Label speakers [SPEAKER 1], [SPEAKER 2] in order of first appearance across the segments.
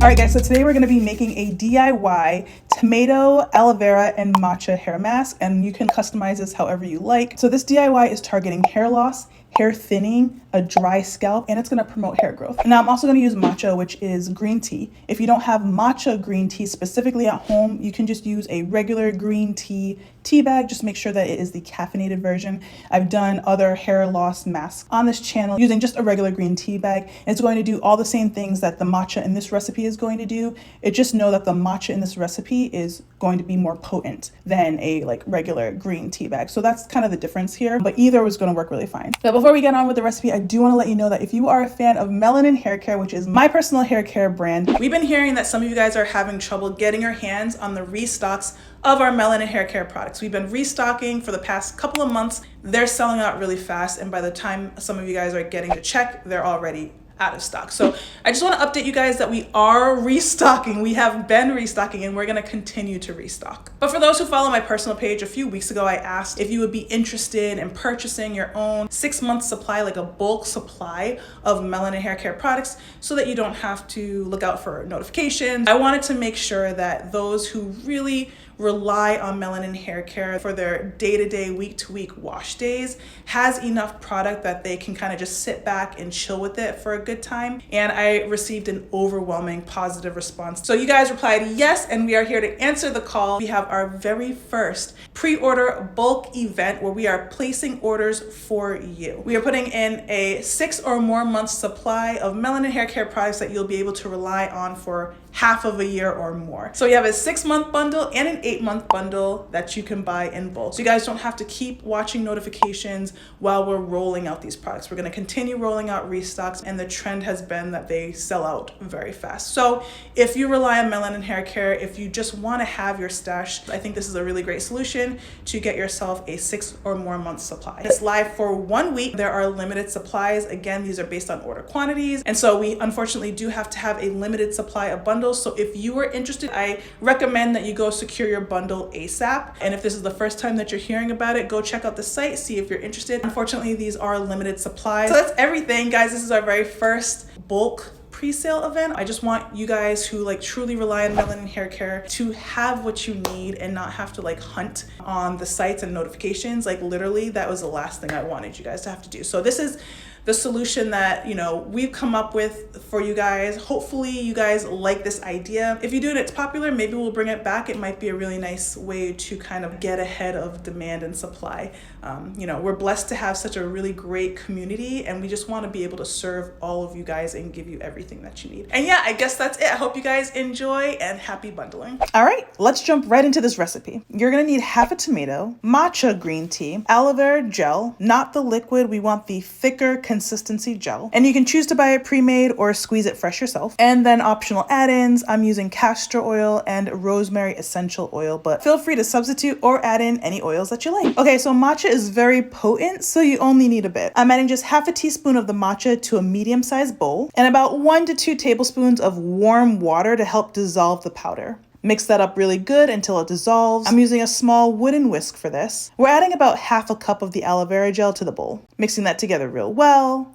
[SPEAKER 1] All right guys, so today we're going to be making a DIY tomato, aloe vera, and matcha hair mask, and you can customize this however you like. So this DIY is targeting hair loss, hair thinning, a dry scalp, and it's going to promote hair growth. And now I'm also going to use matcha, which is green tea. If you don't have matcha green tea specifically at home, you can just use a regular green tea bag. Just make sure that it is the caffeinated version. I've done other hair loss masks on this channel using just a regular green tea bag. And it's going to do all the same things that the matcha in this recipe is going to do. It just know that the matcha in this recipe is going to be more potent than a regular green tea bag. So that's kind of the difference here, but either was going to work really fine. But before we get on with the recipe, I do want to let you know that if you are a fan of Melanin Hair Care, which is my personal hair care brand, we've been hearing that some of you guys are having trouble getting your hands on the restocks of our Melanin Hair Care products. We've been restocking for the past couple of months. They're selling out really fast, and by the time some of you guys are getting to check, they're already out of stock. So I just want to update you guys that we are restocking. We have been restocking and we're going to continue to restock. But for those who follow my personal page, a few weeks ago I asked if you would be interested in purchasing your own 6-month supply, like a bulk supply of Melanin Hair Care products, so that you don't have to look out for notifications. I wanted to make sure that those who really rely on Melanin Hair Care for their day-to-day, week-to-week wash days has enough product that they can kind of just sit back and chill with it for a good time. And I received an overwhelming positive response. So you guys replied yes, and we are here to answer the call. We have our very first pre-order bulk event where we are placing orders for you. We are putting in a 6 or more months supply of Melanin Hair Care products that you'll be able to rely on for half of a year or more. So you have a 6-month bundle and an 8-month bundle that you can buy in bulk. So you guys don't have to keep watching notifications while we're rolling out these products. We're going to continue rolling out restocks, and the trend has been that they sell out very fast. So if you rely on Melanin Hair Care, if you just want to have your stash, I think this is a really great solution to get yourself a 6 or more months supply. It's live for 1 week. There are limited supplies. Again, these are based on order quantities. And so we unfortunately do have to have a limited supply of bundles. So if you are interested, I recommend that you go secure your bundle ASAP. And if this is the first time that you're hearing about it, go check out the site, see if you're interested. Unfortunately, these are limited supplies. So that's everything, guys. This is our very first bulk pre-sale event. I just want you guys who truly rely on Melanin Hair Care to have what you need and not have to hunt on the sites and notifications. Literally, that was the last thing I wanted you guys to have to do. So this is the solution that we've come up with for you guys. Hopefully you guys like this idea. If you do and it's popular, maybe we'll bring it back. It might be a really nice way to kind of get ahead of demand and supply. We're blessed to have such a really great community, and we just want to be able to serve all of you guys and give you everything that you need. And yeah, I guess that's it. I hope you guys enjoy, and happy bundling. All right, let's jump right into this recipe. You're gonna need half a tomato, matcha green tea, aloe vera gel, not the liquid. We want the thicker consistency gel, and you can choose to buy it pre-made or squeeze it fresh yourself. And then optional add-ins, I'm using castor oil and rosemary essential oil, but feel free to substitute or add in any oils that you like. Okay, so matcha is very potent, so you only need a bit. I'm adding just half a teaspoon of the matcha to a medium-sized bowl and about 1 to 2 tablespoons of warm water to help dissolve the powder. Mix that up really good until it dissolves. I'm using a small wooden whisk for this. We're adding about half a cup of the aloe vera gel to the bowl, mixing that together real well.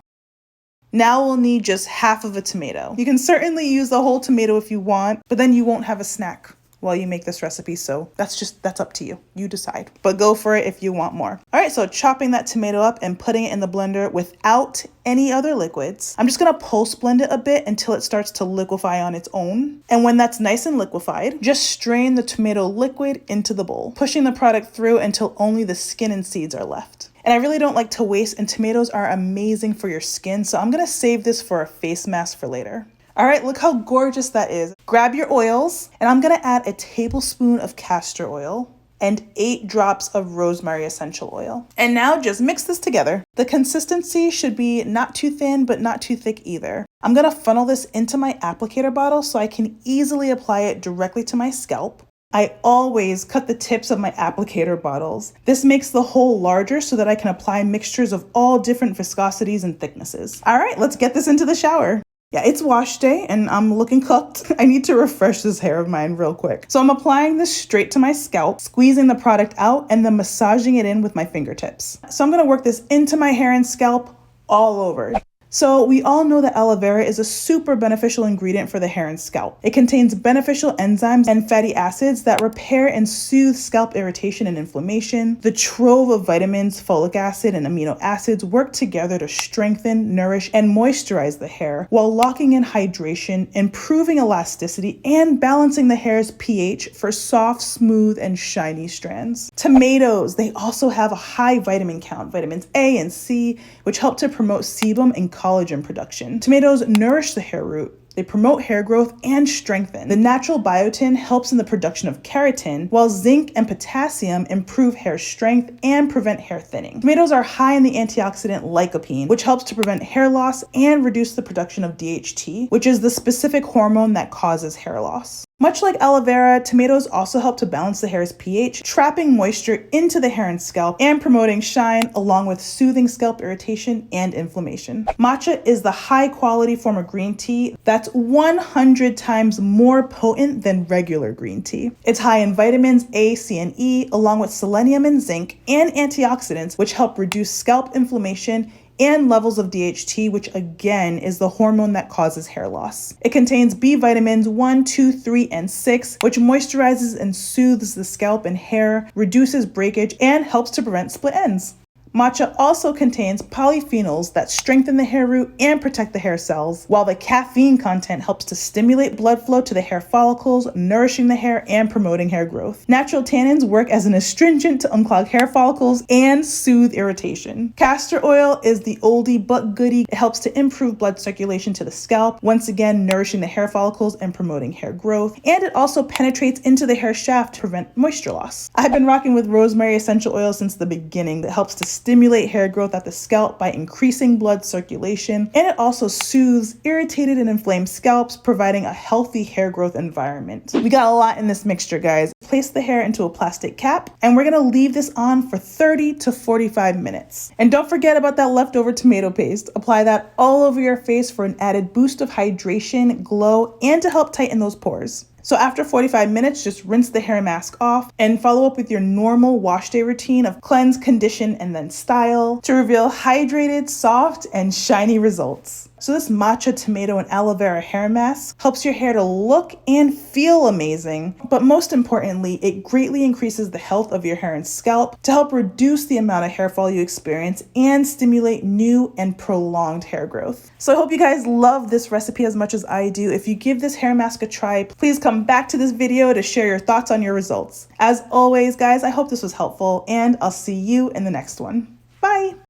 [SPEAKER 1] Now we'll need just half of a tomato. You can certainly use the whole tomato if you want, but then you won't have a snack while you make this recipe, so that's up to you. You decide, but go for it if you want more. All right, so chopping that tomato up and putting it in the blender without any other liquids. I'm just gonna pulse blend it a bit until it starts to liquefy on its own. And when that's nice and liquefied, just strain the tomato liquid into the bowl, pushing the product through until only the skin and seeds are left. And I really don't like to waste, and tomatoes are amazing for your skin, so I'm gonna save this for a face mask for later. All right, look how gorgeous that is. Grab your oils, and I'm gonna add a tablespoon of castor oil and 8 drops of rosemary essential oil. And now just mix this together. The consistency should be not too thin, but not too thick either. I'm gonna funnel this into my applicator bottle so I can easily apply it directly to my scalp. I always cut the tips of my applicator bottles. This makes the hole larger so that I can apply mixtures of all different viscosities and thicknesses. All right, let's get this into the shower. Yeah, it's wash day and I'm looking cooked. I need to refresh this hair of mine real quick. So I'm applying this straight to my scalp, squeezing the product out and then massaging it in with my fingertips. So I'm gonna work this into my hair and scalp all over. So we all know that aloe vera is a super beneficial ingredient for the hair and scalp. It contains beneficial enzymes and fatty acids that repair and soothe scalp irritation and inflammation. The trove of vitamins, folic acid, and amino acids work together to strengthen, nourish, and moisturize the hair while locking in hydration, improving elasticity, and balancing the hair's pH for soft, smooth, and shiny strands. Tomatoes, they also have a high vitamin count, vitamins A and C, which help to promote sebum and collagen production. Tomatoes nourish the hair root. They promote hair growth and strengthen. The natural biotin helps in the production of keratin, while zinc and potassium improve hair strength and prevent hair thinning. Tomatoes are high in the antioxidant lycopene, which helps to prevent hair loss and reduce the production of DHT, which is the specific hormone that causes hair loss. Much like aloe vera, tomatoes also help to balance the hair's pH, trapping moisture into the hair and scalp and promoting shine, along with soothing scalp irritation and inflammation. Matcha is the high-quality form of green tea that's 100 times more potent than regular green tea. It's high in vitamins A, C, and E, along with selenium and zinc, and antioxidants, which help reduce scalp inflammation and levels of DHT, which again is the hormone that causes hair loss. It contains B vitamins 1, 2, 3, and 6, which moisturizes and soothes the scalp and hair, reduces breakage, and helps to prevent split ends. Matcha also contains polyphenols that strengthen the hair root and protect the hair cells, while the caffeine content helps to stimulate blood flow to the hair follicles, nourishing the hair and promoting hair growth. Natural tannins work as an astringent to unclog hair follicles and soothe irritation. Castor oil is the oldie but goodie. It helps to improve blood circulation to the scalp, once again nourishing the hair follicles and promoting hair growth. And it also penetrates into the hair shaft to prevent moisture loss. I've been rocking with rosemary essential oil since the beginning. That helps to stimulate hair growth at the scalp by increasing blood circulation, and it also soothes irritated and inflamed scalps, providing a healthy hair growth environment. We got a lot in this mixture, guys. Place the hair into a plastic cap, and we're gonna leave this on for 30 to 45 minutes. And don't forget about that leftover tomato paste. Apply that all over your face for an added boost of hydration, glow, and to help tighten those pores. So after 45 minutes, just rinse the hair mask off and follow up with your normal wash day routine of cleanse, condition, and then style to reveal hydrated, soft, and shiny results. So this matcha, tomato, and aloe vera hair mask helps your hair to look and feel amazing, but most importantly, it greatly increases the health of your hair and scalp to help reduce the amount of hair fall you experience and stimulate new and prolonged hair growth. So I hope you guys love this recipe as much as I do. If you give this hair mask a try, please come back to this video to share your thoughts on your results. As always, guys, I hope this was helpful, and I'll see you in the next one. Bye!